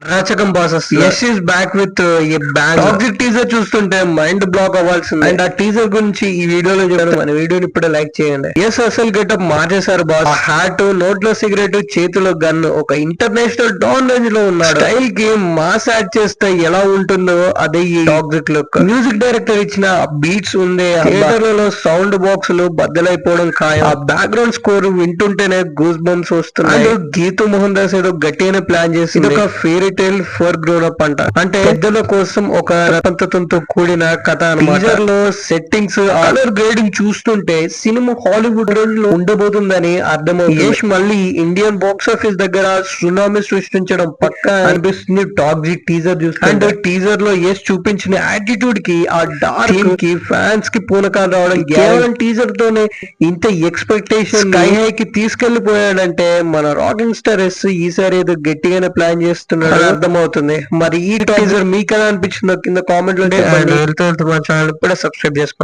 రాచకం bosses Yash is back with a bang. Toxic teaser చూస్తుంటే mind block అవ్వాల్సింది. And ఆ teaser గురించి ఈ వీడియోలో చూడండి. మన వీడియోని ఇప్పుడే లైక్ చేయండి. యస్ అసలు గెటప్ మార్చేశారు బాస్. హ్యాట్, నోట్లో సిగరెట్, చేతిలో గన్, ఒక ఇంటర్నేషనల్ డాన్ రేంజ్ లో ఉన్నాడు. స్టైల్ కి మాస్ యాడ్ చేస్తే ఎలా ఉంటుందో అదే ఈ టాక్సిక్ లుక్. మ్యూజిక్ డైరెక్టర్ ఇచ్చిన బీట్స్ ఉంది. థియేటర్లలో సౌండ్ బాక్సులు బద్దలైపోవడం ఖాయం. ఆ బ్యాక్గ్రౌండ్ స్కోర్ వింటుంటేనే గూస్ బంప్స్ వస్తున్నాయి. అండ్ గీతూ మోహన్ దాస్ ఏదో గట్టిగానే ప్లాన్ చేసింది. ఒక ఫేరీ టేల్ ఫర్ గ్రోన్ అప్ అంట. అంటే పెద్దల కోసం ఒక రతంతో కూడిన కథ అన్నమాట. టీజర్ లో సెట్టింగ్స్, కలర్ గ్రేడింగ్ చూస్తుంటే సినిమా హాలీవుడ్ రేంజ్ లో ఉండబోతుందని అర్థమవుతుంది. యష్ మళ్ళీ ఇండియన్ బాక్స్ ఆఫీస్ దగ్గర సునామీ సృష్టించడం పక్కా అనిపిస్తుంది టాక్సిక్ టీజర్ చూస్తే. అండ్ టీజర్ లో యష్ చూపించిన యాటిట్యూడ్ కి, ఆ డార్క్ థీమ్ కి, ఫ్యాన్స్ కి పూనకాలు రావడం కేవలం టీజర్ తోనే ఇంత ఎక్స్పెక్టేషన్ స్కై హై కి తీసుకెళ్లిపోయాడంటే మన రాకింగ్ స్టార్ ఎస్ ఈసారి ఏదో గట్టిగానే ప్లాన్ చేస్తున్నాడు అర్థమవుతుంది. మరి ఈ టీజర్ మీకు ఎలా అనిపించిందో కింద కామెంట్ లో చెప్పండి. మా ఛానల్ కూడా సబ్స్క్రైబ్ చేసుకోండి.